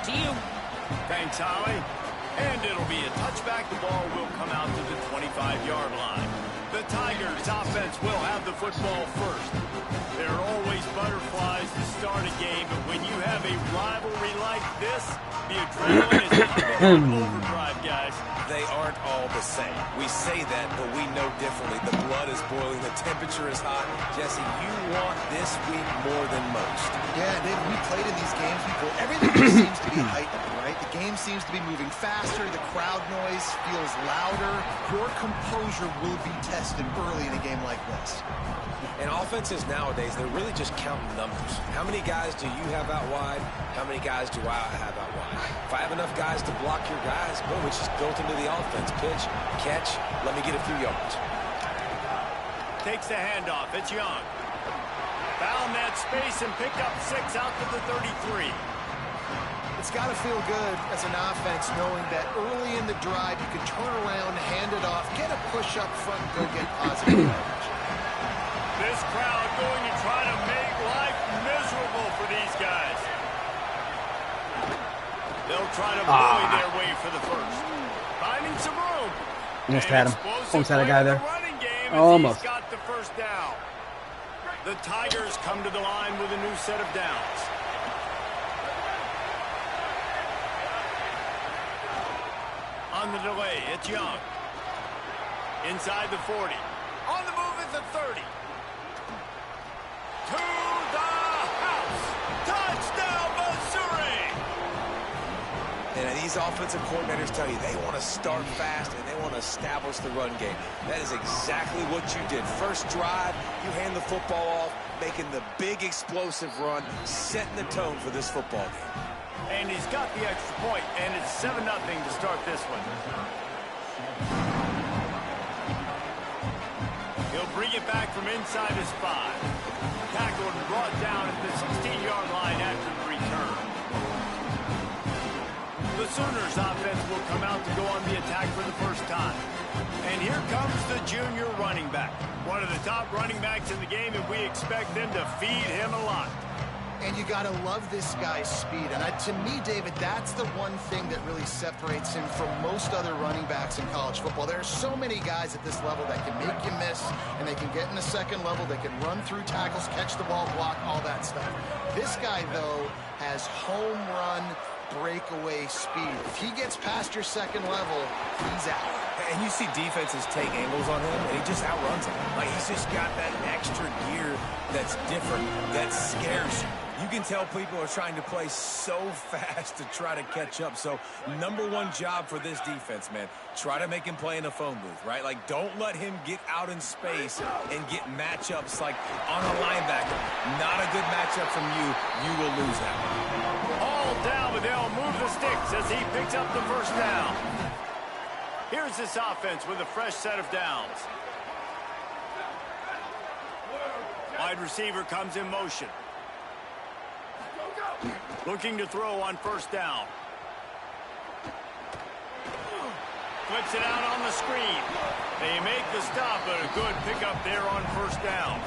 to you. Thanks, Holly. And it'll be a touchback. The ball will come out to the 25-yard line. The Tigers offense will have the football first. There are always butterflies to start a game, but when you have a rivalry like this, the adrenaline is pumping in overdrive, guys. They aren't all the same. We say that, but we know differently. The blood is boiling. The temperature is hot. Jesse, you want this week more than most. Yeah, David, we played in these games before. Everything just seems to be heightened, right? The game seems to be moving faster. The crowd noise feels louder. Your composure will be tested early in a game like this. And offenses nowadays, they're really just counting numbers. How many guys do you have out wide? How many guys do I have out wide? If I have enough guys to block your guys, boom, it's just built into the offense. Pitch, catch, let me get a few yards. Takes the handoff. It's Young. Found that space and picked up 6 out to the 33. It's got to feel good as an offense knowing that early in the drive you can turn around, hand it off, get a push up front, and go get positive yardage. This crowd going to try to make life miserable for these guys. They'll try to bully their way for the first. Finding some room. Almost had him. Almost had a guy there. Almost. He's got the first down. The Tigers come to the line with a new set of downs. On the delay, it's Young. Inside the 40. On the move at the 30. To the house. Touchdown, Missouri! And these offensive coordinators tell you they want to start fast and they want to establish the run game. That is exactly what you did. First drive, you hand the football off, making the big explosive run, setting the tone for this football game. And he's got the extra point, and it's 7-0 to start this one. He'll bring it back from inside his 5. Tackled and brought down at the 16-yard line after the return. The Sooners offense will come out to go on the attack for the first time. And here comes the junior running back. One of the top running backs in the game, and we expect them to feed him a lot. And you got to love this guy's speed. And to me, David, that's the one thing that really separates him from most other running backs in college football. There are so many guys at this level that can make you miss, and they can get in the second level. They can run through tackles, catch the ball, block, all that stuff. This guy, though, has home run breakaway speed. If he gets past your second level, he's out. And you see defenses take angles on him, and he just outruns them. Like, he's just got that extra gear that's different, that scares you. You can tell people are trying to play so fast to try to catch up. So, #1 job for this defense, man. Try to make him play in a phone booth, right? Like, don't let him get out in space and get matchups like on a linebacker. Not a good matchup from you. You will lose that one. All down, but they'll move the sticks as he picks up the first down. Here's this offense with a fresh set of downs. Wide receiver comes in motion. Looking to throw on first down. Flips it out on the screen. They make the stop, but a good pickup there on first down.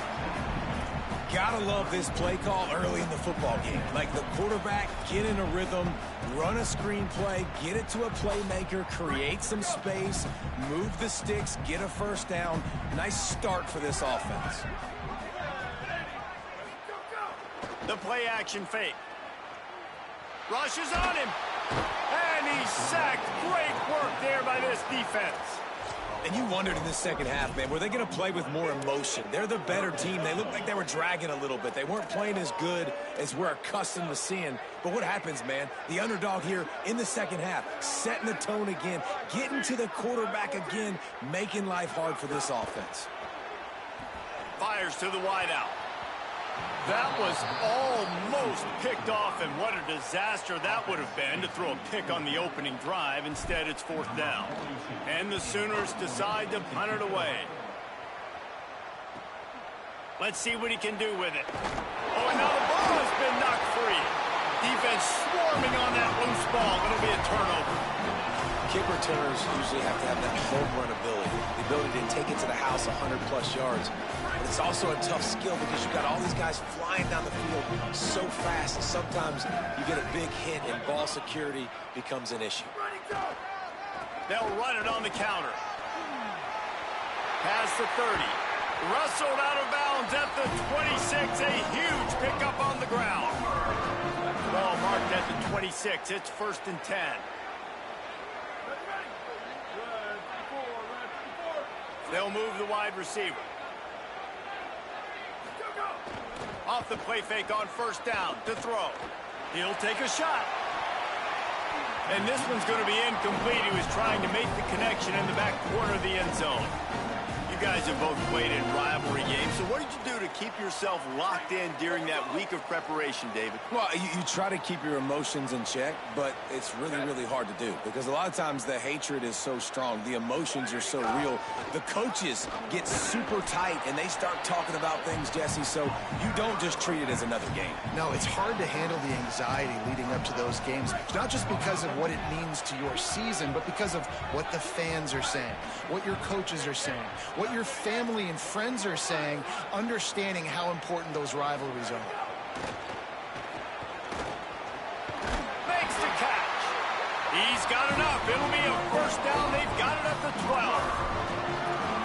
Gotta love this play call early in the football game. Like, the quarterback, get in a rhythm, run a screen play, get it to a playmaker, create some space, move the sticks, get a first down. Nice start for this offense. The play action fake. Rushes on him. And he's sacked. Great work there by this defense. And you wondered in the second half, man, were they going to play with more emotion? They're the better team. They looked like they were dragging a little bit. They weren't playing as good as we're accustomed to seeing. But what happens, man? The underdog here in the second half, setting the tone again, getting to the quarterback again, making life hard for this offense. Fires to the wideout. That was almost picked off, and what a disaster that would have been to throw a pick on the opening drive. Instead, it's fourth down. And the Sooners decide to punt it away. Let's see what he can do with it. Oh, and now the ball has been knocked free. Defense swarming on that loose ball. It'll be a turnover. Kick returners usually have to have that home run ability, the ability to take it to the house 100-plus yards. But it's also a tough skill because you've got all these guys flying down the field so fast. Sometimes you get a big hit and ball security becomes an issue. They'll run it on the counter. Past the 30. Wrestled out of bounds at the 26. A huge pickup on the ground. Ball marked at the 26. It's 1st and 10. They'll move the wide receiver. Off the play fake on 1st down to throw. He'll take a shot. And this one's going to be incomplete. He was trying to make the connection in the back corner of the end zone. You guys have both played in rivalry games, so what did you do to keep yourself locked in during that week of preparation, David? Well, you try to keep your emotions in check, but it's really, really hard to do because a lot of times the hatred is so strong. The emotions are so real. The coaches get super tight, and they start talking about things, Jesse, so you don't just treat it as another game. No, it's hard to handle the anxiety leading up to those games, not just because of what it means to your season, but because of what the fans are saying, what your coaches are saying, what your family and friends are saying, understanding how important those rivalries are. Makes the catch. He's got enough. It'll be a 1st down. They've got it at the 12.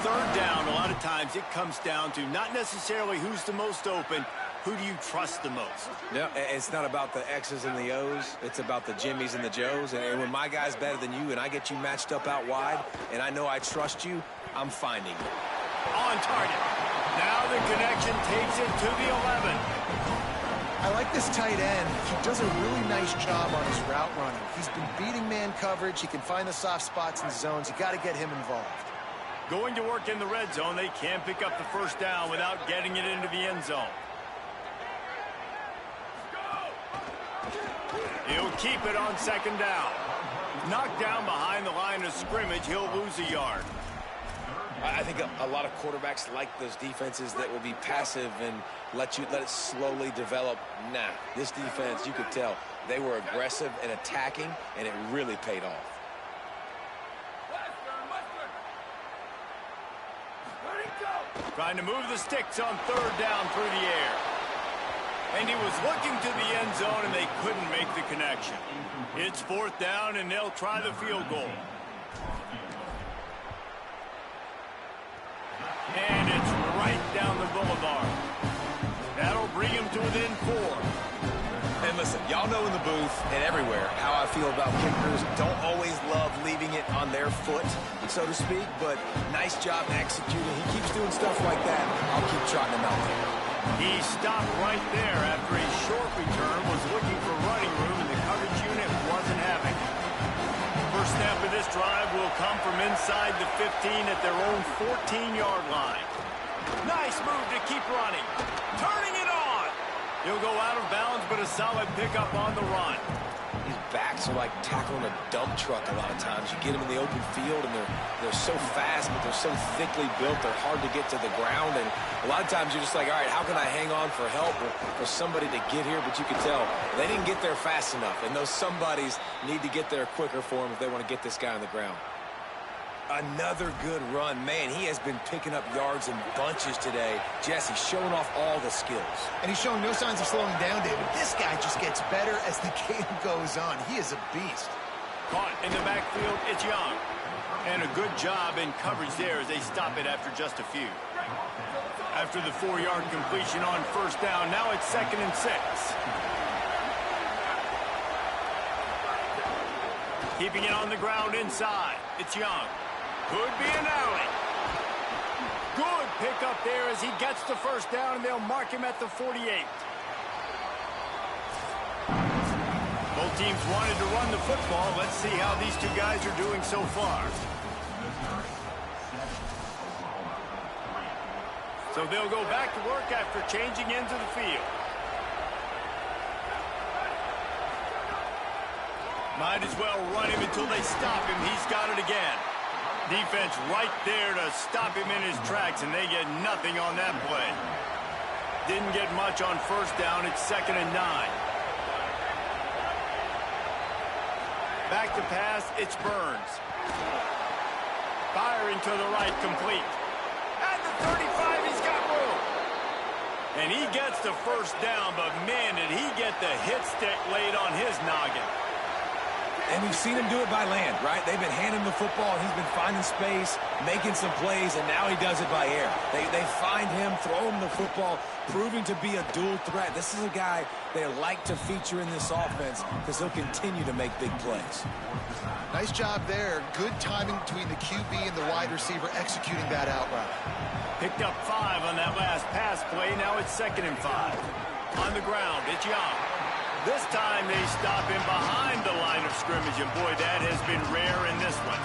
3rd down, a lot of times it comes down to not necessarily who's the most open, who do you trust the most? Yeah, it's not about the X's and the O's. It's about the Jimmys and the Joes. And when my guy's better than you and I get you matched up out wide and I know I trust you, I'm finding you. On target. Now the connection takes it to the 11. I like this tight end. He does a really nice job on his route running. He's been beating man coverage. He can find the soft spots and zones. You got to get him involved. Going to work in the red zone. They can't pick up the 1st down without getting it into the end zone. He'll keep it on 2nd down. Knocked down behind the line of scrimmage. He'll lose a yard. I think a lot of quarterbacks like those defenses that will be passive and let it slowly develop. Nah, this defense, you could tell, they were aggressive and attacking, and it really paid off. Trying to move the sticks on 3rd down through the air. And he was looking to the end zone, and they couldn't make the connection. It's 4th down, and they'll try the field goal. And it's right down the boulevard. That'll bring him to within 4. And listen, y'all know in the booth and everywhere how I feel about kickers. Don't always love leaving it on their foot, so to speak, but nice job executing. He keeps doing stuff like that. I'll keep trotting him out there. He stopped right there after a short return, was looking for running room, and the coverage unit wasn't having it. First snap of this drive will come from inside the 15 at their own 14-yard line. Nice move to keep running. Turning it on. He'll go out of bounds, but a solid pickup on the run. These backs are like tackling a dump truck a lot of times. You get them in the open field, and they're so fast, but they're so thickly built, they're hard to get to the ground. And a lot of times you're just like, all right, how can I hang on for help or for somebody to get here? But you can tell they didn't get there fast enough, and those somebodies need to get there quicker for them if they want to get this guy on the ground. Another good run. Man, he has been picking up yards in bunches today. Jesse showing off all the skills. And he's showing no signs of slowing down, David. This guy just gets better as the game goes on. He is a beast. Caught in the backfield, it's Young. And a good job in coverage there as they stop it after just a few. After the 4-yard completion on 1st down, now it's 2nd and 6. Keeping it on the ground inside, it's Young. Could be an alley. Good pickup there as he gets the 1st down, and they'll mark him at the 48. Both teams wanted to run the football. Let's see how these two guys are doing so far. So they'll go back to work after changing into the field. Might as well run him until they stop him. He's got it again. Defense right there to stop him in his tracks, and they get nothing on that play. Didn't get much on 1st down. It's 2nd and 9. Back to pass, it's Burns. Firing to the right, complete. At the 35, he's got room. And he gets the first down, but man, did he get the hit stick laid on his noggin. And we've seen him do it by land, right? They've been handing him the football. He's been finding space, making some plays, and now he does it by air. They find him, throw him the football, proving to be a dual threat. This is a guy they like to feature in this offense because he'll continue to make big plays. Nice job there. Good timing between the QB and the wide receiver executing that out route. Picked up 5 on that last pass play. Now it's 2nd and 5. On the ground, it's Young. This time they stop him behind the line of scrimmage, and boy, that has been rare in this one.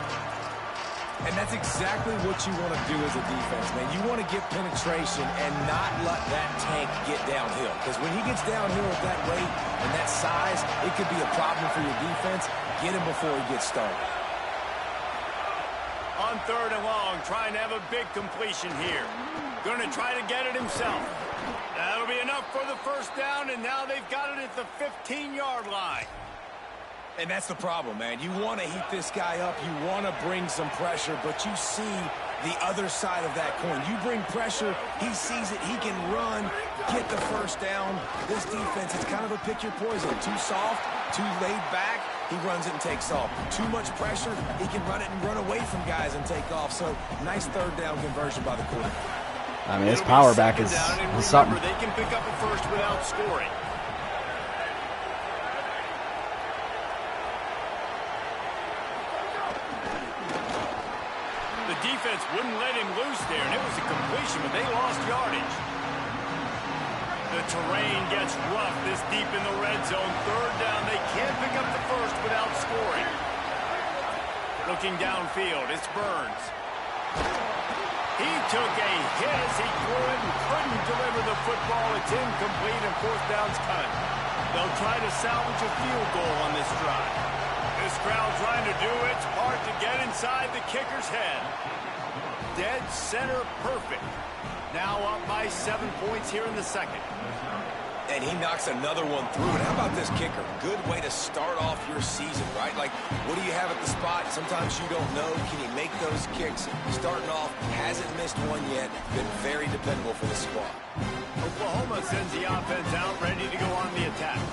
And that's exactly what you want to do as a defense, man. You want to get penetration and not let that tank get downhill. Because when he gets downhill with that weight and that size, it could be a problem for your defense. Get him before he gets started. On 3rd and long, trying to have a big completion here. Going to try to get it himself. That'll be enough for the first down, and now they've got it at the 15-yard line. And that's the problem, man. You want to heat this guy up. You want to bring some pressure, but you see the other side of that coin. You bring pressure, he sees it, he can run, get the first down. This defense is kind of a pick your poison. Too soft, too laid back, he runs it and takes off. Too much pressure, he can run it and run away from guys and take off. So, nice 3rd down conversion by the quarterback. I mean, his power back is something. They can pick up a first without scoring. The defense wouldn't let him loose there, and it was a completion, but they lost yardage. The terrain gets rough this deep in the red zone. 3rd down, they can't pick up the first without scoring. Looking downfield, it's Burns. He took a hit as he threw it and couldn't deliver the football. It's incomplete and 4th down's coming. They'll try to salvage a field goal on this drive. This crowd trying to do its part to get inside the kicker's head. Dead center perfect. Now up by 7 points here in the 2nd. And he knocks another one through. And how about this kicker? Good way to start off your season, right? Like, what do you have at the spot? Sometimes you don't know. Can he make those kicks? Starting off, hasn't missed one yet. Been very dependable for the squad. Oklahoma sends the offense out, ready to go on the attack.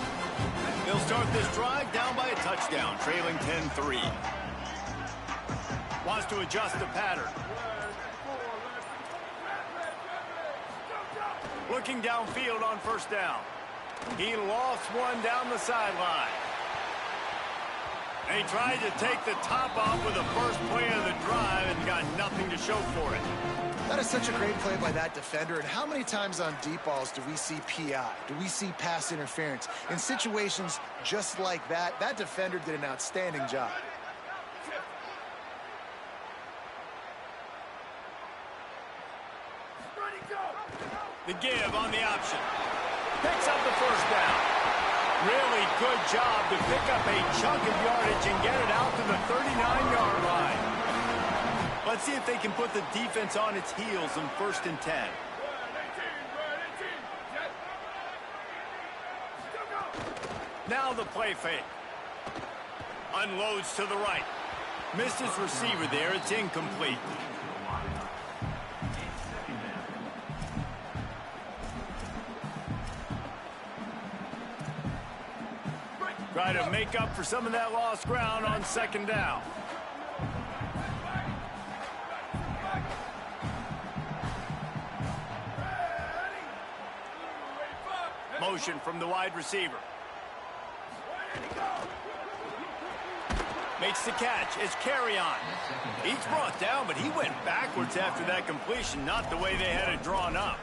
They'll start this drive down by a touchdown, trailing 10-3. Wants to adjust the pattern. Looking downfield on 1st down. He lost one down the sideline. They tried to take the top off with the first play of the drive and got nothing to show for it. That is such a great play by that defender. And how many times on deep balls do we see PI? Do we see pass interference? In situations just like that, that defender did an outstanding job. The give on the option. Picks up the first down. Really good job to pick up a chunk of yardage and get it out to the 39-yard line. Let's see if they can put the defense on its heels in 1st and 10. Now the play fake. Unloads to the right. Missed his receiver there. It's incomplete. Try to make up for some of that lost ground on 2nd down. Motion from the wide receiver. Makes the catch. It's carry on. He's brought down, but he went backwards after that completion, not the way they had it drawn up.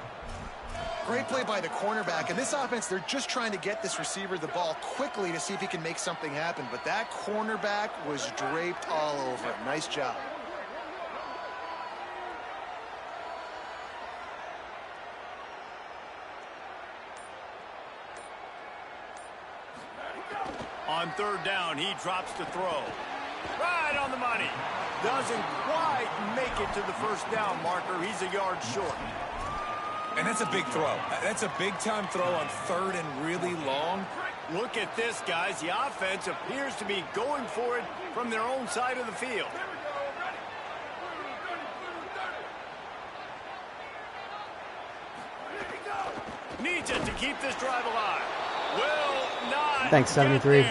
Great play by the cornerback. In this offense, they're just trying to get this receiver the ball quickly to see if he can make something happen. But that cornerback was draped all over him. Nice job. On 3rd down, he drops to throw. Right on the money. Doesn't quite make it to the first down marker. He's a yard short. And that's a big throw. That's a big-time throw on 3rd and really long. Look at this, guys. The offense appears to be going for it from their own side of the field. Needs it to keep this drive alive. Will not. Thanks, 73. A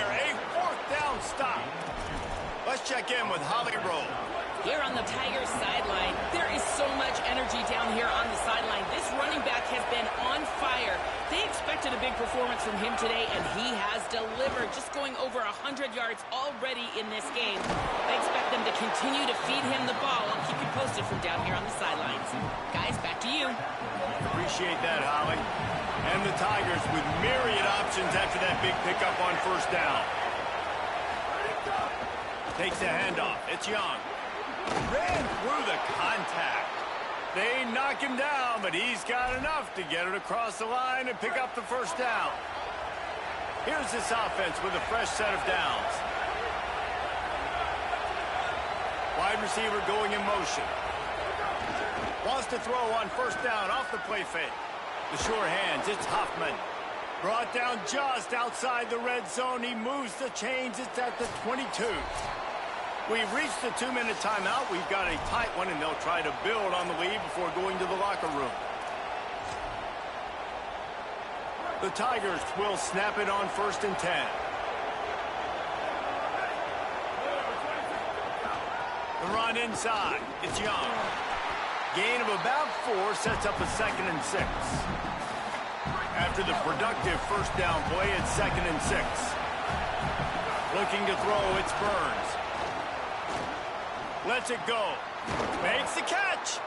fourth down stop. Let's check in with Holly Rowe. Here on the Tigers sideline, there is so much energy down here on the sideline. This running back has been on fire. They expected a big performance from him today, and he has delivered, just going over 100 yards already in this game. I expect them to continue to feed him the ball. I'll keep you posted from down here on the sidelines. Guys, back to you. Appreciate that, Holly. And the Tigers with myriad options after that big pickup on first down. Takes the handoff. It's Young. Ran through the contact. They knock him down, but he's got enough to get it across the line and pick up the first down. Here's this offense with a fresh set of downs. Wide receiver going in motion. Wants to throw on first down off the play fake. The sure hands, it's Hoffman. Brought down just outside the red zone. He moves the chains. It's at the 22. We've reached the 2-minute timeout. We've got a tight one, and they'll try to build on the lead before going to the locker room. The Tigers will snap it on 1st and 10. The run inside. It's Young. Gain of about 4 sets up a 2nd and 6. After the productive first down play, it's 2nd and 6. Looking to throw, it's Burns. Lets it go. Makes the catch.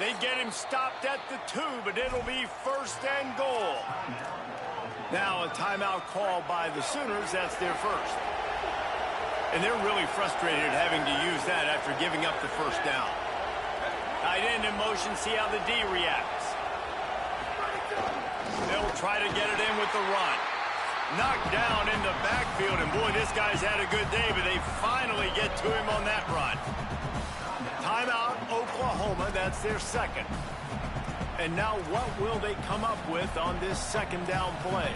They get him stopped at the 2, but it'll be 1st and goal. Now a timeout call by the Sooners. That's their first. And they're really frustrated having to use that after giving up the first down. Tight end in motion. See how the D reacts. They'll try to get it in with the run. Knocked down in the backfield, and boy, this guy's had a good day, but they finally get to him on that run. Timeout, Oklahoma. That's their second. And now what will they come up with on this 2nd down play?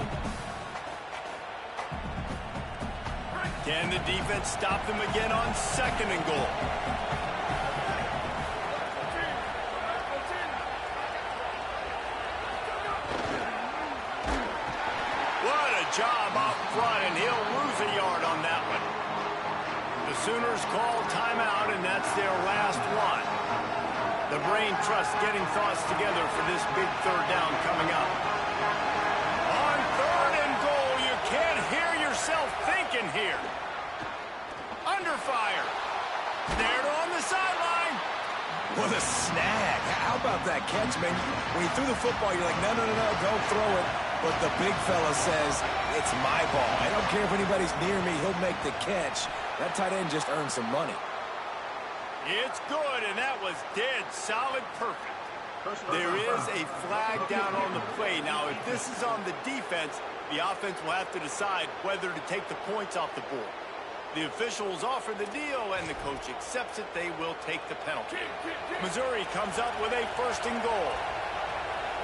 Can the defense stop them again on 2nd and goal? What a job up front, and he'll lose a yard on that one. The Sooners call timeout, and that's their last one. The brain trust getting thoughts together for this big 3rd down coming up. On 3rd and goal, you can't hear yourself thinking here. Under fire. Snared on the sideline. What a snag. How about that catch, man? When he threw the football, you're like, no, don't throw it. But the big fella says, it's my ball. I don't care if anybody's near me. He'll make the catch. That tight end just earned some money. It's good, and that was dead solid perfect. There is a flag down on the play. Now, if this is on the defense, the offense will have to decide whether to take the points off the board. The officials offer the deal, and the coach accepts it. They will take the penalty. Missouri comes up with a 1st and goal.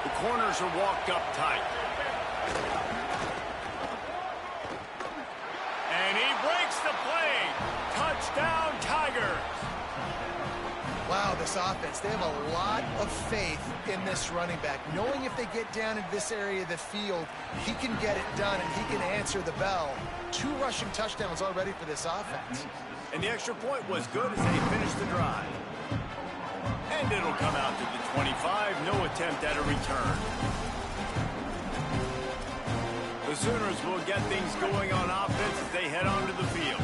The corners are walked up tight. And he breaks the play. Touchdown, Tigers. Wow, this offense, they have a lot of faith in this running back. Knowing if they get down in this area of the field, he can get it done and he can answer the bell. 2 rushing touchdowns already for this offense. And the extra point was good as they finished the drive. And it'll come out to the 25. No attempt at a return. The Sooners will get things going on offense as they head onto the field.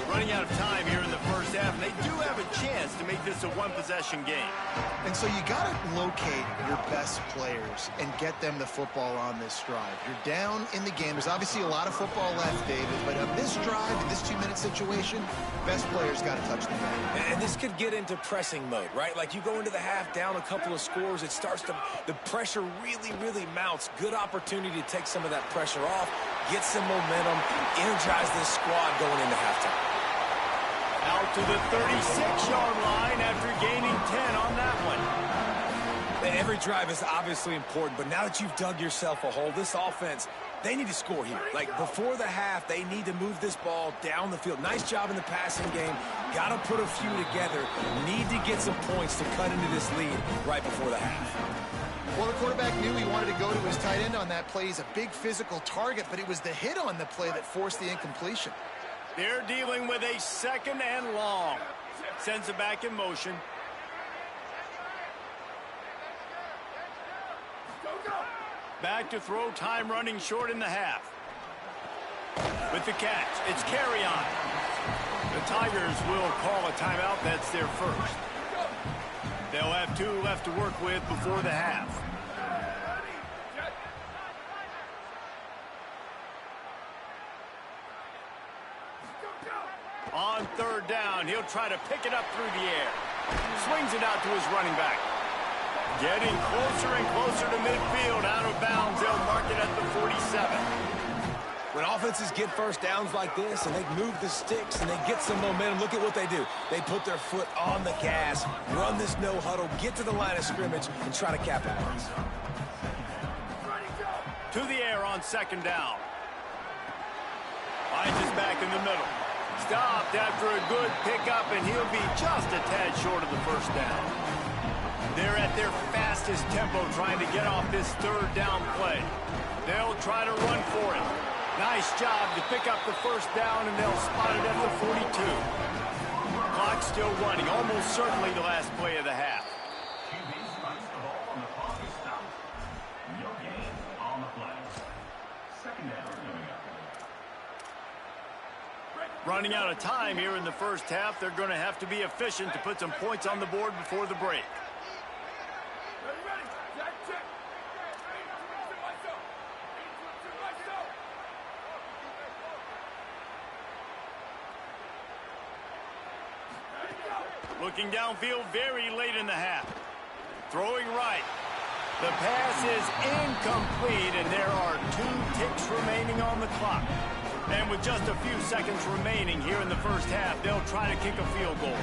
Running out of time here in the first half, and they do have a chance to make this a 1-possession game. And so you got to locate your best players and get them the football on this drive. You're down in the game. There's obviously a lot of football left, David, but on this drive, in this 2-minute situation, best players got to touch the ball. And this could get into pressing mode, right? Like you go into the half down a couple of scores, it starts to, the pressure really mounts. Good opportunity to take some of that pressure off, get some momentum, energize this squad going into halftime. Out to the 36-yard line after gaining 10 on that one. Every drive is obviously important, but now that you've dug yourself a hole, this offense They need to score here. Like, before the half, they need to move this ball down the field. Nice job in the passing game. Got to put a few together. Need to get some points to cut into this lead right before the half. Well, the quarterback knew he wanted to go to his tight end on that play. He's a big physical target, but it was the hit on the play that forced the incompletion. They're dealing with a 2nd and long. Sends it back in motion. Back to throw, time running short in the half. With the catch, it's carry on. The Tigers will call a timeout. That's their first. They'll have 2 left to work with before the half. On 3rd down, he'll try to pick it up through the air. Swings it out to his running back. Getting closer and closer to midfield. Out of bounds, they'll mark it at the 47. When offenses get first downs like this and they move the sticks and they get some momentum, look at what they do. They put their foot on the gas, run this no huddle, get to the line of scrimmage, and try to capitalize. To the air on 2nd down. Finds his back in the middle. Stopped after a good pickup, and he'll be just a tad short of the 1st down. They're at their fastest tempo trying to get off this 3rd down play. They'll try to run for it. Nice job to pick up the 1st down, and they'll spot it at the 42. Clock still running, almost certainly the last play of the half. Running out of time here in the 1st half, they're going to have to be efficient to put some points on the board before the break. Looking downfield very late in the half. Throwing right. The pass is incomplete, and there are 2 ticks remaining on the clock. And with just a few seconds remaining here in the 1st half, they'll try to kick a field goal.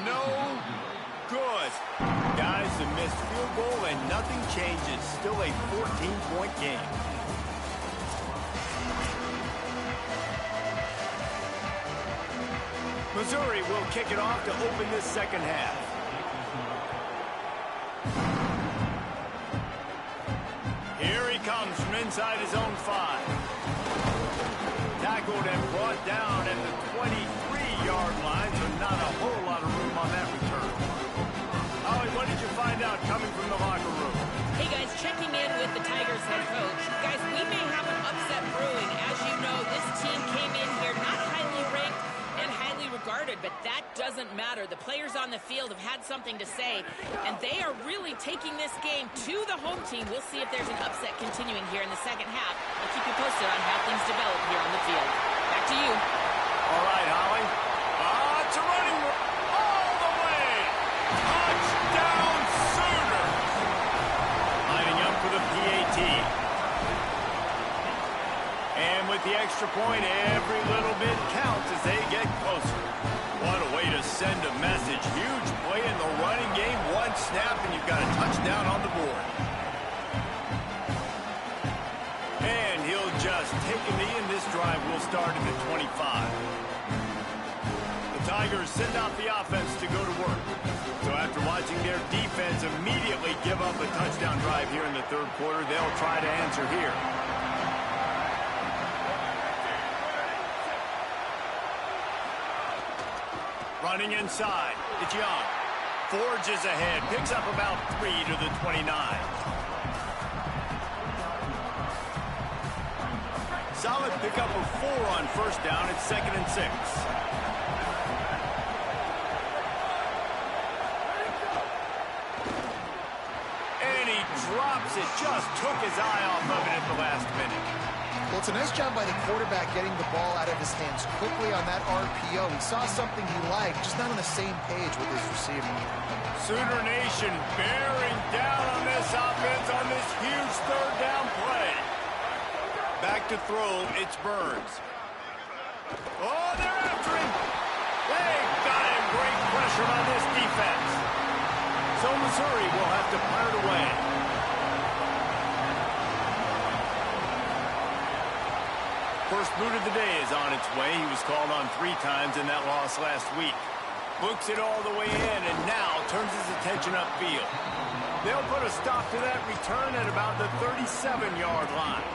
No good. Guys, a missed field goal, and nothing changes. Still a 14-point game. Missouri will kick it off to open this 2nd half. Here he comes from inside his own 5. Tackled and brought down at the 23-yard line, so not a whole lot of room on that return. Ollie, what did you find out coming from the locker room? Hey, guys, checking in with the Tigers head coach. Guys, we may have an upset brewing. As you know, this team came in here not highly ranked and highly regarded, but that doesn't matter. The players on the field have had something to say, and they are really taking this game to the home team. We'll see if there's an upset continuing here in the 2nd half. I'll keep you posted on how things develop here on the field. Back to you. All right, Holly. It's a running all the way. Touchdown Sooners. Lining up for the PAT. And with the extra point, every little bit counts as they get closer. What a way to send a message. Huge play in the running game. 1 snap, and you've got a touchdown on the board. And he'll just take a knee, and this drive will start at the 25. The Tigers send out the offense to go to work. So after watching their defense immediately give up a touchdown drive here in the 3rd quarter, they'll try to answer here. Running inside, it's Young. Forges ahead, picks up about 3 to the 29. Solid pickup of 4 on 1st down. It's 2nd and 6. And he drops it, just took his eye off of it at the last minute. Well, it's a nice job by the quarterback getting the ball out of his hands quickly on that RPO. He saw something he liked, just not on the same page with his receiver. Sooner Nation bearing down on this offense on this huge 3rd down play. Back to throw, it's Burns. Oh, they're after him. They've got him. Great pressure on this defense. So Missouri will have to punt it away. First boot of the day is on its way. He was called on 3 times in that loss last week. Books it all the way in and now turns his attention upfield. They'll put a stop to that return at about the 37-yard line.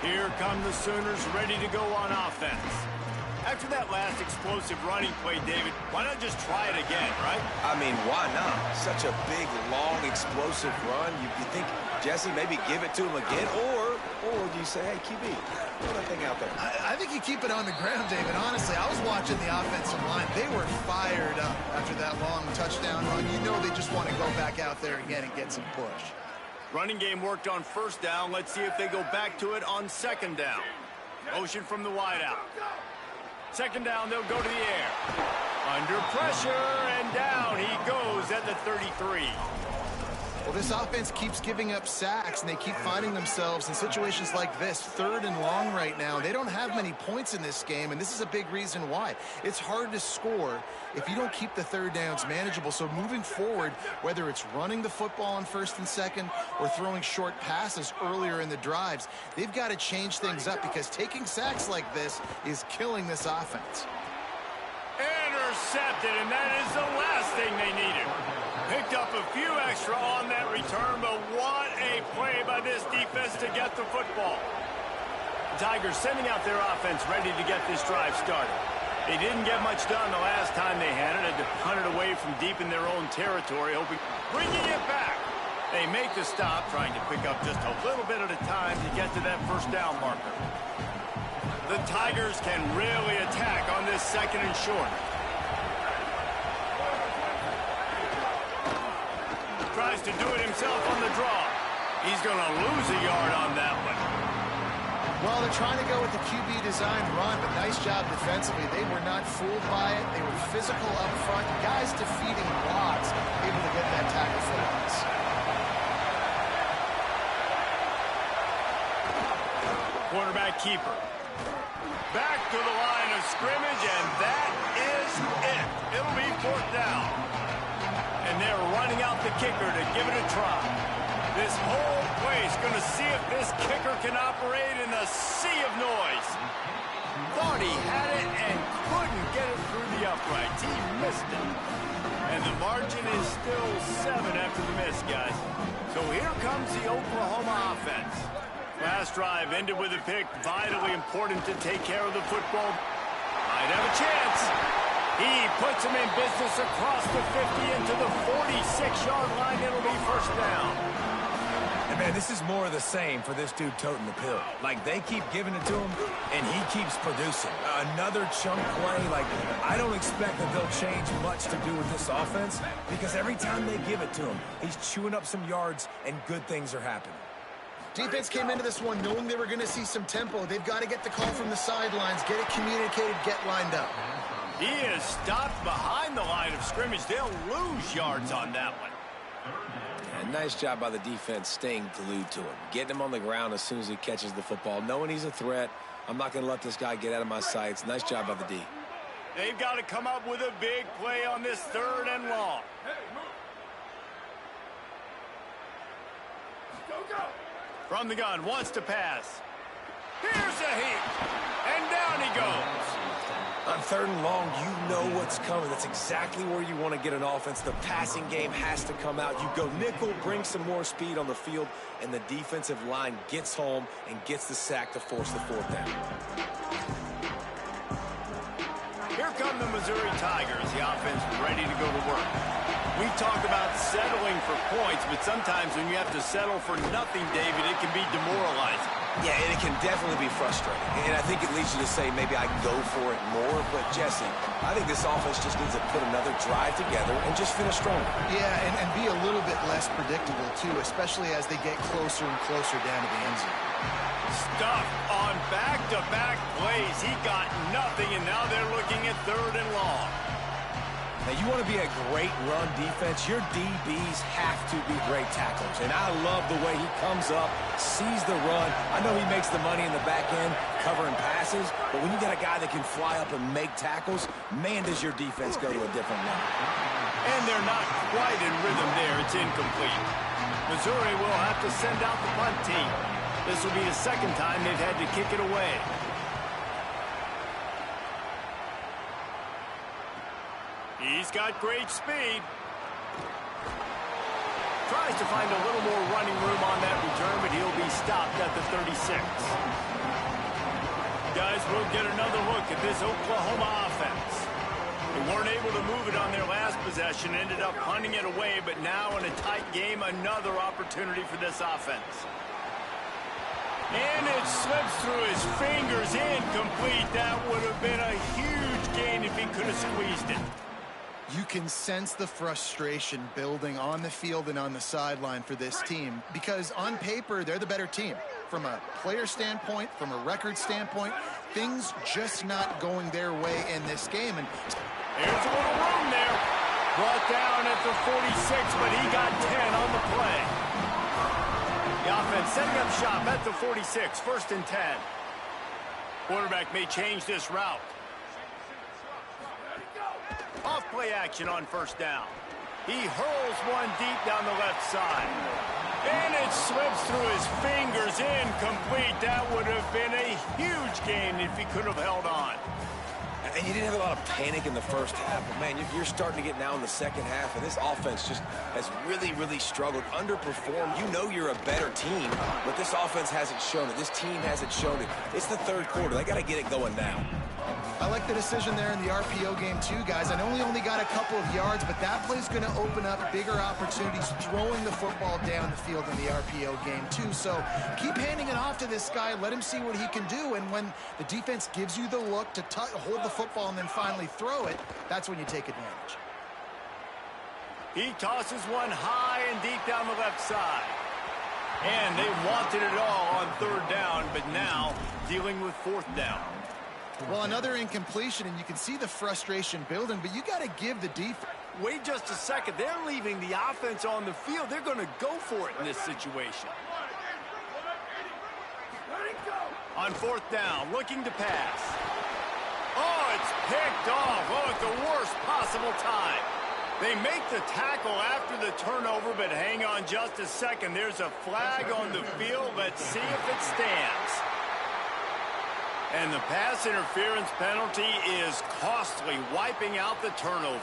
Here come the Sooners ready to go on offense. After that last explosive running play, David, why not just try it again, right? I mean, why not? Such a big, long, explosive run. You think, Jesse, maybe give it to him again? Or do you say, hey, QB, throw that thing out there? I think you keep it on the ground, David. Honestly, I was watching the offensive line. They were fired up after that long touchdown run. You know they just want to go back out there again and get some push. Running game worked on first down. Let's see if they go back to it on second down. Motion from the wideout. Second down, they'll go to the air. Under pressure, and down he goes at the 33. Well, this offense keeps giving up sacks, and they keep finding themselves in situations like this, 3rd and long right now. They don't have many points in this game, and this is a big reason why. It's hard to score if you don't keep the 3rd downs manageable. So moving forward, whether it's running the football on 1st and 2nd or throwing short passes earlier in the drives, they've got to change things up because taking sacks like this is killing this offense. Intercepted, and that is the last thing they needed. Picked up a few extra on that return, but what a play by this defense to get the football. The Tigers sending out their offense ready to get this drive started. They didn't get much done the last time they had it. Had to punt it away from deep in their own territory, bringing it back. They make the stop, trying to pick up just a little bit at a time to get to that first down marker. The Tigers can really attack on this 2nd and short. Tries to do it himself on the draw. He's going to lose a yard on that one. Well, they're trying to go with the QB design run, but nice job defensively. They were not fooled by it. They were physical up front. Guys defeating blocks, able to get that tackle for loss. Quarterback keeper. Back to the line of scrimmage, and that is it. It'll be 4th down. And they're running out the kicker to give it a try. This whole place going to see if this kicker can operate in the sea of noise. Thought he had it and couldn't get it through the uprights. He missed it. And the margin is still 7 after the miss, guys. So here comes the Oklahoma offense. Last drive ended with a pick. Vitally important to take care of the football. Might have a chance. He puts him in business across the 50 into the 46-yard line. It'll be first down. And, man, this is more of the same for this dude toting the pill. Like, they keep giving it to him, and he keeps producing. Another chunk play. Like, I don't expect that they'll change much to do with this offense because every time they give it to him, he's chewing up some yards, and good things are happening. Defense came into this one knowing they were going to see some tempo. They've got to get the call from the sidelines, get it communicated, get lined up. He is stopped behind the line of scrimmage. They'll lose yards on that one. And nice job by the defense staying glued to him. Getting him on the ground as soon as he catches the football. Knowing he's a threat. I'm not going to let this guy get out of my sights. Nice job by the D. They've got to come up with a big play on this 3rd and long. From the gun, wants to pass. Here's a heat. And down he goes. On 3rd and long, you know what's coming. That's exactly where you want to get an offense. The passing game has to come out. You go nickel, bring some more speed on the field, and the defensive line gets home and gets the sack to force the 4th down. Here come the Missouri Tigers. The offense ready to go to work. We talk about settling for points, but sometimes when you have to settle for nothing, David, it can be demoralizing. Yeah, and it can definitely be frustrating. And I think it leads you to say maybe I go for it more. But, Jesse, I think this offense just needs to put another drive together and just finish stronger. Yeah, and be a little bit less predictable, too, especially as they get closer and closer down to the end zone. Stuffed on back-to-back plays. He got nothing, and now they're looking at 3rd and long. Now, you want to be a great run defense, your DBs have to be great tacklers. And I love the way he comes up, sees the run. I know he makes the money in the back end covering passes, but when you got a guy that can fly up and make tackles, man, does your defense go to a different level. And they're not quite in rhythm there. It's incomplete. Missouri will have to send out the punt team. This will be the second time they've had to kick it away. He's got great speed. Tries to find a little more running room on that return, but he'll be stopped at the 36. Guys, we'll get another look at this Oklahoma offense. They weren't able to move it on their last possession, ended up punting it away, but now in a tight game, another opportunity for this offense. And it slips through his fingers, incomplete. That would have been a huge gain if he could have squeezed it. You can sense the frustration building on the field and on the sideline for this team because on paper, they're the better team. From a player standpoint, from a record standpoint, things just not going their way in this game. And there's a little room there. Brought down at the 46, but he got 10 on the play. The offense setting up shop at the 46, 1st and 10. Quarterback may change this route. Off play action on 1st down. He hurls one deep down the left side. And it slips through his fingers, incomplete. That would have been a huge gain if he could have held on. And you didn't have a lot of panic in the first half, but man, you're starting to get now in the second half, and this offense just has really, really struggled, underperformed. You know you're a better team, but this offense hasn't shown it. This team hasn't shown it. It's the third quarter. They got to get it going now. I like the decision there in the RPO game too, guys. I know he only got a couple of yards, but that play's going to open up bigger opportunities throwing the football down the field in the RPO game too. So keep handing it off to this guy. Let him see what he can do. And when the defense gives you the look to hold the football and then finally throw it, that's when you take advantage. He tosses one high and deep down the left side. And they wanted it all on 3rd down, but now dealing with 4th down. Well, another incompletion, and you can see the frustration building, but you got to give the defense. Wait just a second. They're leaving the offense on the field. They're going to go for it in this situation. On 4th down, looking to pass. Oh, it's picked off. Oh, at the worst possible time. They make the tackle after the turnover, but hang on just a second. There's a flag on the field. Let's see if it stands. And the pass interference penalty is costly, wiping out the turnover.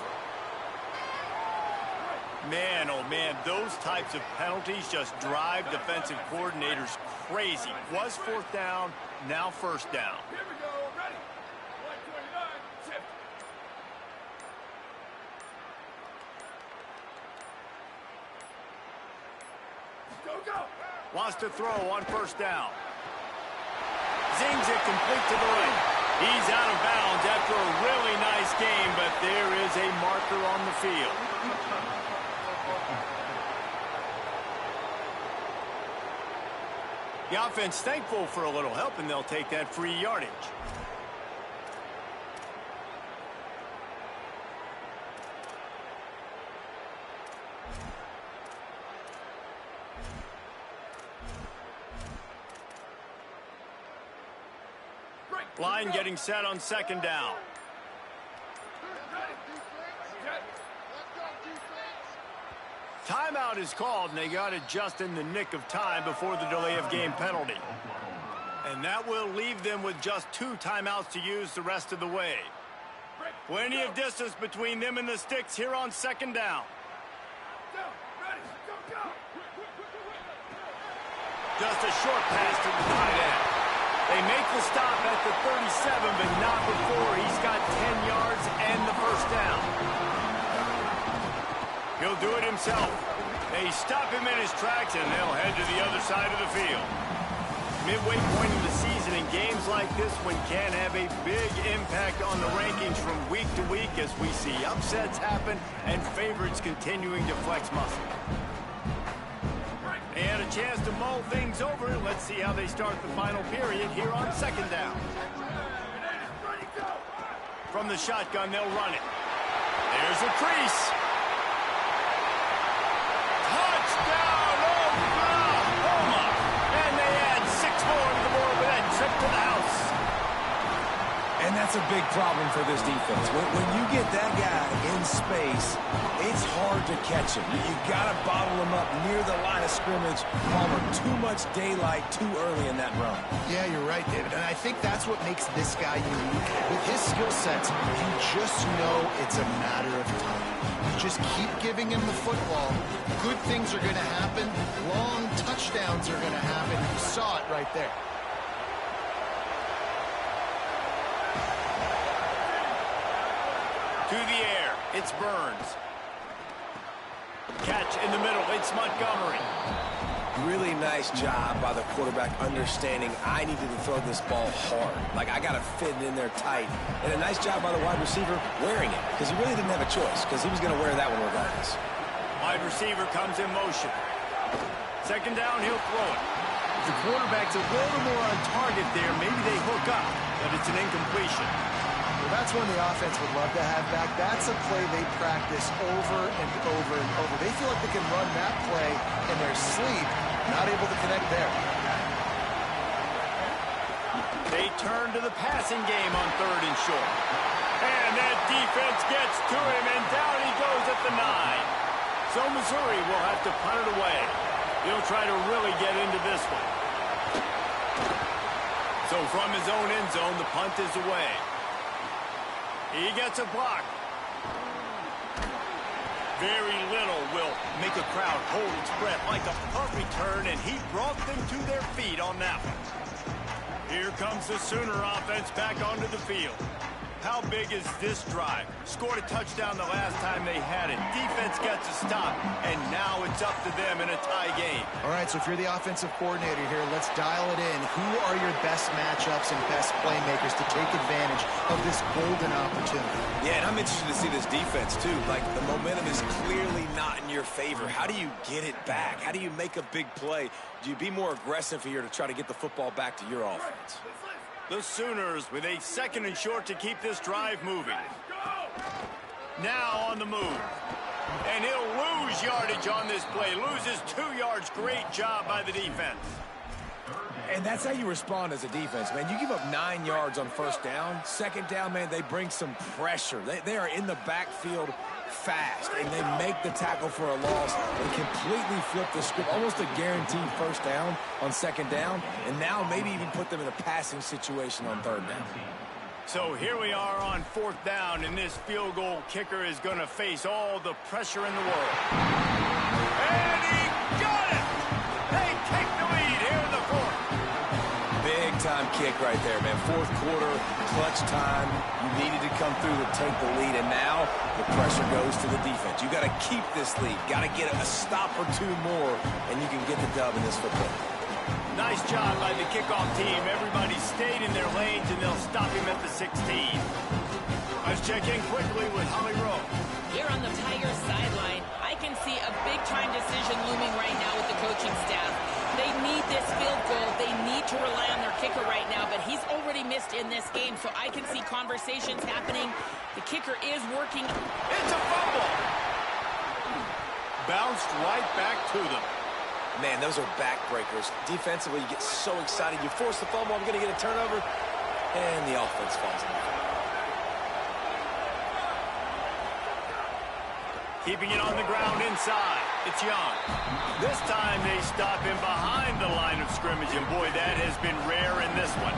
Man, oh man, those types of penalties just drive defensive coordinators crazy. Was 4th down, now 1st down. Here we go, ready. 129, shift. Go, go. Wants to throw on 1st down. Zings it complete to the right. He's out of bounds after a really nice game, but there is a marker on the field. The offense thankful for a little help, and they'll take that free yardage. Line getting set on 2nd down. Timeout is called, and they got it just in the nick of time before the delay of game penalty. And that will leave them with just 2 timeouts to use the rest of the way. Plenty of distance between them and the sticks here on 2nd down. Just a short pass to the tight end. They make the stop at the 37, but not before he's got 10 yards and the 1st down. He'll do it himself. They stop him in his tracks, and they'll head to the other side of the field. Midway point in the season, and games like this one can have a big impact on the rankings from week to week as we see upsets happen and favorites continuing to flex muscle. They had a chance to mull things over. Let's see how they start the final period here on 2nd down. From the shotgun, they'll run it. There's a crease. Touchdown, Oklahoma! And they add 6 more to the board with that trip to the house. And that's a a big problem for this defense. When you get that guy in space, it's hard to catch him. You got to bottle him up near the line of scrimmage. Palmer, too much daylight too early in that run. Yeah, you're right, David. And I think that's what makes this guy unique. With his skill sets, you just know it's a matter of time. You just keep giving him the football. Good things are going to happen. Long touchdowns are going to happen. You saw it right there. To the air, it's Burns. Catch in the middle, it's Montgomery. Really nice job by the quarterback understanding I needed to throw this ball hard. Like, I got to fit it in there tight. And a nice job by the wide receiver wearing it, because he really didn't have a choice, because he was going to wear that one regardless. Wide receiver comes in motion. Second down, he'll throw it. If the quarterback's a little more on target there, maybe they hook up, but it's an incompletion. Well, that's one the offense would love to have back. That's a play they practice over and over and over. They feel like they can run that play in their sleep, not able to connect there. They turn to the passing game on 3rd and short. And that defense gets to him, and down he goes at the 9. So Missouri will have to punt it away. He'll try to really get into this one. So from his own end zone, the punt is away. He gets a block. Very little will make a crowd hold its breath like a punt return, and he brought them to their feet on that one. Here comes the Sooner offense back onto the field. How big is this drive? Scored a touchdown the last time they had it. Defense gets a stop, and now it's up to them in a tie game. All right, so if you're the offensive coordinator here, let's dial it in. Who are your best matchups and best playmakers to take advantage of this golden opportunity? Yeah, and I'm interested to see this defense, too. Like, the momentum is clearly not in your favor. How do you get it back? How do you make a big play? Do you be more aggressive here to try to get the football back to your offense? The Sooners with a 2nd and short to keep this drive moving. Now on the move. And he'll lose yardage on this play. Loses 2 yards. Great job by the defense. And that's how you respond as a defense, man. You give up 9 yards on 1st down. 2nd down, man, they bring some pressure. They are in the backfield fast, and they make the tackle for a loss and completely flip the script. Almost a guaranteed 1st down on 2nd down, and now maybe even put them in a passing situation on 3rd down. So here we are on 4th down, and this field goal kicker is going to face all the pressure in the world. And he got it! They take the lead here in the 4th. Big-time kick right there, man. 4th quarter, clutch time. You needed to come through to take the lead, and now the pressure goes to the defense. You got to keep this lead. Got to get a stop or 2 more, and you can get the dub in this football. Nice job by the kickoff team. Everybody stayed in their lanes, and they'll stop him at the 16. Let's check in quickly with Holly Rowe. Here on the Tigers sideline, I can see a big-time decision looming right now with the coaching staff. They need this field goal. They need to rely on their kicker right now, but he's already missed in this game, so I can see conversations happening. The kicker is working. It's a fumble. Bounced right back to them. Man, those are backbreakers. Defensively, you get so excited. You force the fumble, I'm going to get a turnover, and the offense falls in. Keeping it on the ground inside. It's Young. This time they stop him behind the line of scrimmage, and boy, that has been rare in this one.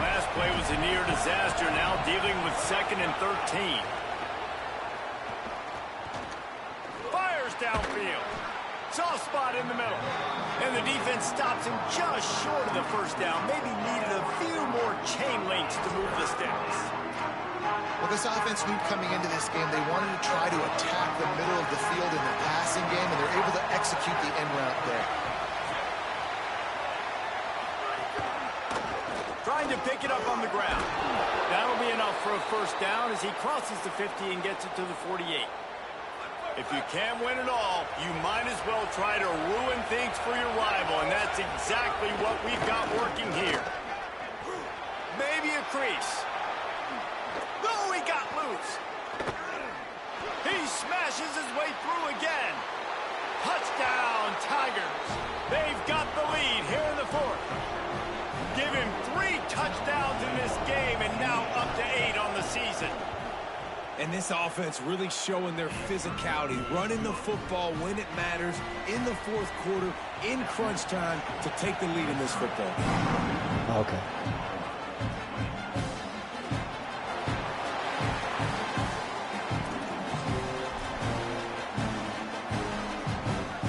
Last play was a near disaster, now dealing with 2nd and 13. Fires downfield. Soft spot in the middle. And the defense stops him just short of the 1st down. Maybe needed a few more chain links to move the sticks. Well, this offense knew coming into this game they wanted to try to attack the middle of the field in the passing game, and they're able to execute the end route there. Trying to pick it up on the ground. That'll be enough for a 1st down as he crosses the 50 and gets it to the 48. If you can't win it all, you might as well try to ruin things for your rival, and that's exactly what we've got working here. Maybe a crease. No, he got loose. He smashes his way through again. Touchdown, Tigers. They've got the lead here in the 4th. Give him 3 touchdowns in this game, and now up And this offense really showing their physicality, running the football when it matters, in the fourth quarter, in crunch time, to take the lead in this football game. Okay.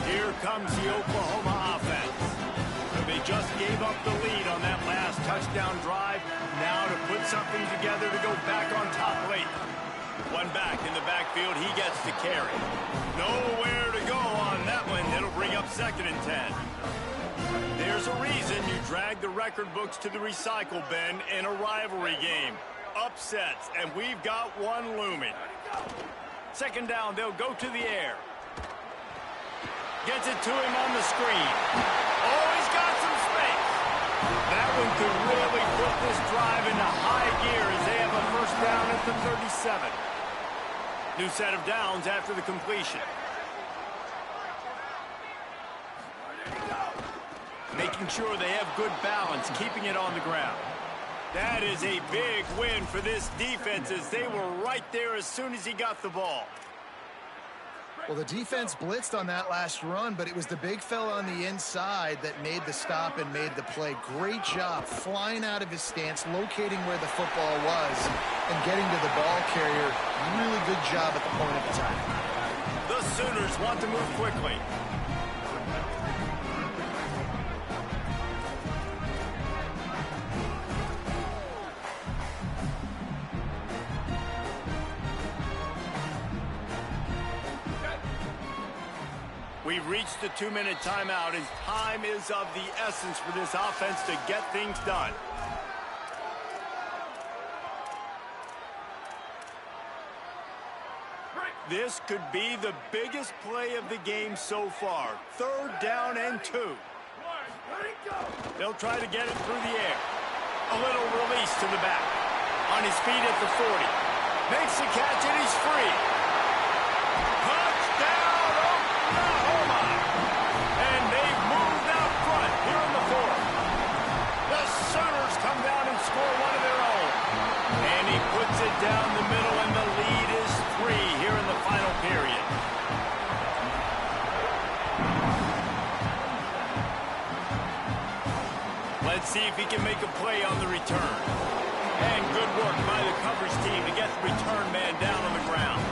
Here comes the Oklahoma offense. They just gave up the lead on that last touchdown drive. Now to put something together to go back on top late. One back in the backfield, he gets to carry. Nowhere to go on that one. It'll bring up 2nd and 10. There's a reason you drag the record books to the recycle bin in a rivalry game. Upsets, and we've got one looming. 2nd down, they'll go to the air. Gets it to him on the screen. Oh, he's got some space. That one could really put this drive into high gear as they have a 1st down at the 37. New set of downs after the completion. Making sure they have good balance, keeping it on the ground. That is a big win for this defense as they were right there as soon as he got the ball. Well, the defense blitzed on that last run, but it was the big fella on the inside that made the stop and made the play. Great job flying out of his stance, locating where the football was, and getting to the ball carrier. Really good job at the point of attack. The Sooners want to move quickly. We've reached the 2-minute timeout, and time is of the essence for this offense to get things done. This could be the biggest play of the game so far. 3rd down and 2. They'll try to get it through the air. A little release to the back. On his feet at the 40. Makes the catch, and he's free. Touchdown, Oklahoma! And they've moved out front here in the 4th. The Sooners come down and score one of their own. And he puts it down the middle, and the lead is 3 here in the final period. Let's see if he can make a play on the return. And good work by the coverage team to get the return man down on the ground.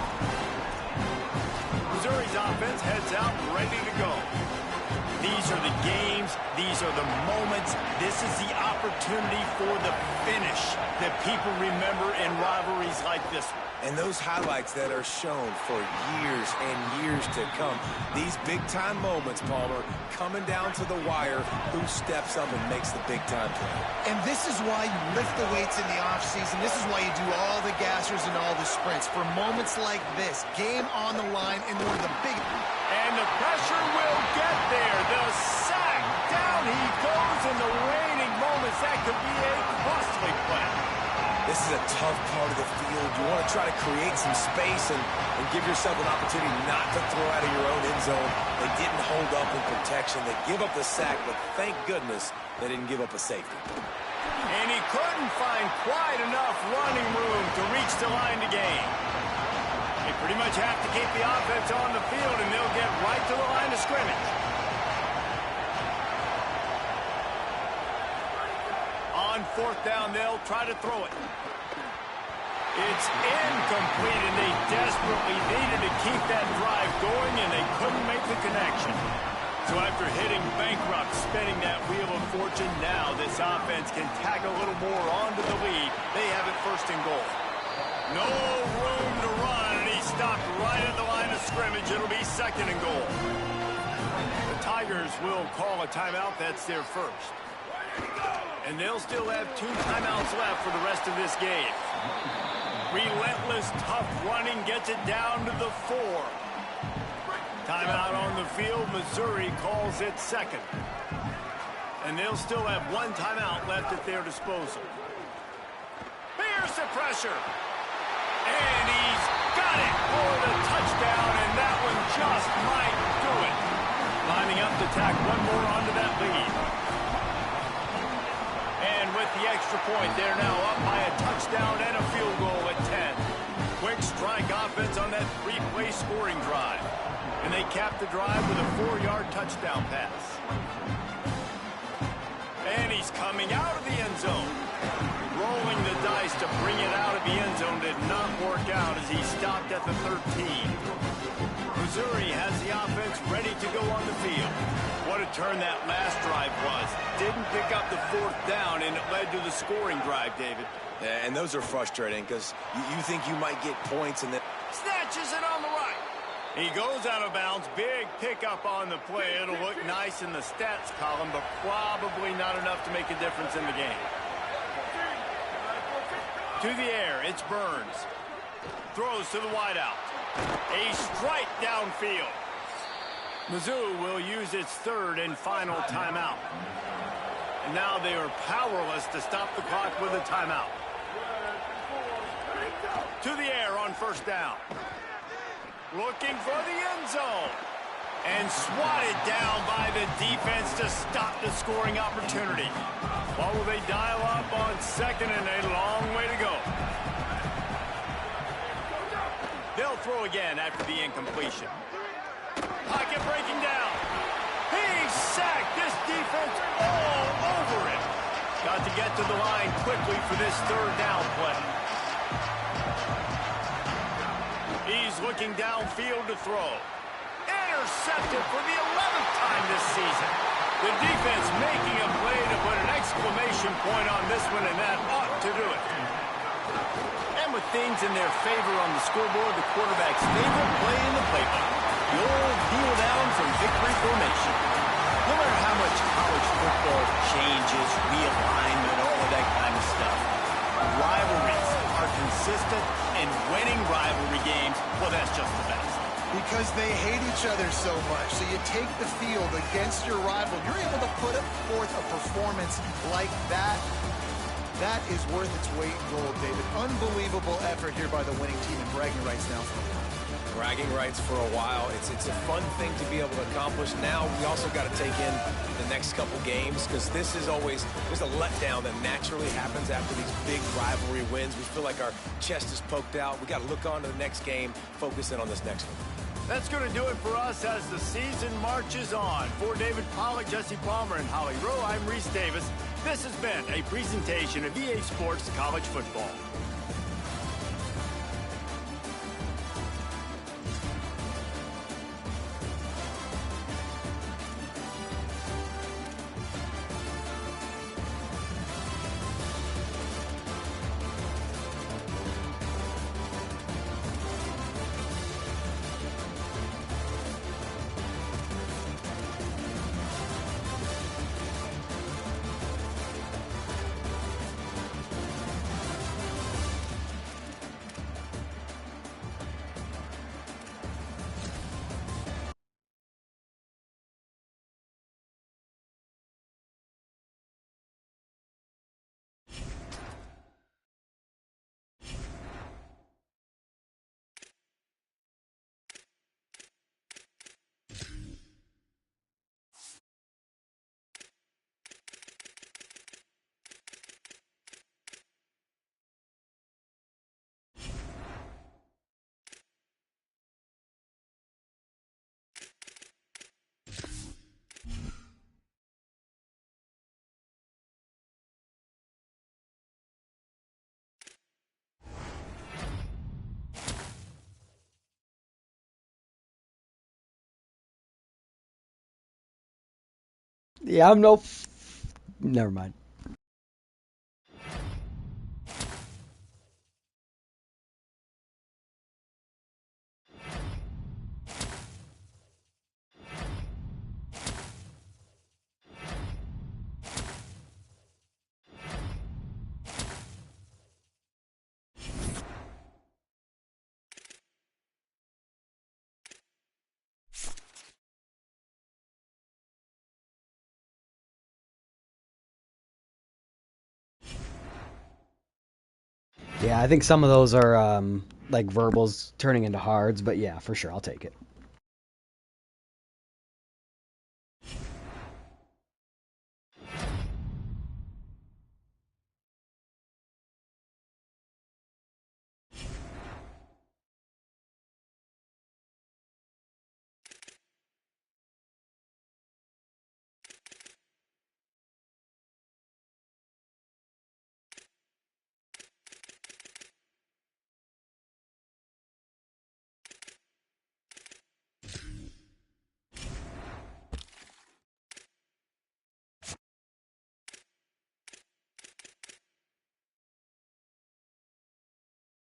Missouri's offense heads out ready to go. These are the games. These are the moments. This is the opportunity for the finish that people remember in rivalries like this one. And those highlights that are shown for years and years to come. These big-time moments, Palmer, coming down to the wire, who steps up and makes the big-time play. And this is why you lift the weights in the offseason. This is why you do all the gassers and all the sprints. For moments like this, game on the line in one of the big... And the pressure will get there. The sack. Down he goes in the waning moments. That could be a costly play. This is a tough part of the field. You want to try to create some space and give yourself an opportunity not to throw out of your own end zone. They didn't hold up in protection. They give up the sack, but thank goodness they didn't give up a safety. And he couldn't find quite enough running room to reach the line to gain. They pretty much have to keep the offense on the field, and they'll get right to the line of scrimmage. On 4th down, they'll try to throw it. It's incomplete, and they desperately needed to keep that drive going, and they couldn't make the connection. So after hitting bankrupt, spinning that wheel of fortune, now this offense can tack a little more onto the lead. They have it 1st and goal. No room to run, and he stopped right at the line of scrimmage. It'll be 2nd and goal. The Tigers will call a timeout. That's their first. And they'll still have 2 timeouts left for the rest of this game. Relentless, tough running gets it down to the 4. Timeout on the field. Missouri calls it 2nd. And they'll still have 1 timeout left at their disposal. Here's the pressure. And he's got it for the touchdown, and that one just might do it. Lining up to tack one more onto that lead. And with the extra point, they're now up by a touchdown and a field goal at 10. Quick strike offense on that 3-play scoring drive. And they capped the drive with a 4-yard touchdown pass. And he's coming out of the end zone. Rolling the dice to bring it out of the end zone did not work out as he stopped at the 13. Missouri has the offense ready to go on the field. What a turn that last drive was. Didn't pick up the 4th down, and it led to the scoring drive, David. Yeah, and those are frustrating because you think you might get points and then Snatches it on the right. He goes out of bounds. Big pickup on the play. It'll look nice in the stats column, but probably not enough to make a difference in the game. To the air, it's Burns. Throws to the wideout. A strike downfield. Mizzou will use its 3rd and final timeout. And now they are powerless to stop the clock with a timeout. To the air on 1st down. Looking for the end zone. And swatted down by the defense to stop the scoring opportunity. What will they dial up on 2nd and a long way to go? They'll throw again after the incompletion. Pocket breaking down. He's sacked. This defense all over him. Got to get to the line quickly for this 3rd down play. He's looking downfield to throw. Intercepted for the 11th time this season. The defense making a play to put an exclamation point on this one, and that ought to do it. And with things in their favor on the scoreboard, the quarterback's favorite play in the playbook. The old heel down from victory formation. No matter how much college football changes, realignment, all of that kind of stuff, rivalries are consistent, and winning rivalry games, well, that's just the best. Because they hate each other so much. So you take the field against your rival. You're able to put forth a performance like that. That is worth its weight in gold, David. Unbelievable effort here by the winning team, and bragging rights now for a while. bragging rights for a while. It's a fun thing to be able to accomplish. Now we also got to take in the next couple games, because this is always, there's a letdown that naturally happens after these big rivalry wins. We feel like our chest is poked out. We got to look on to the next game, focus in on this next one. That's going to do it for us as the season marches on. For David Pollack, Jesse Palmer, and Holly Rowe, I'm Reese Davis. This has been a presentation of EA Sports College Football. Yeah, I'm never mind. Yeah, I think some of those are like verbals turning into hards, but yeah, for sure, I'll take it.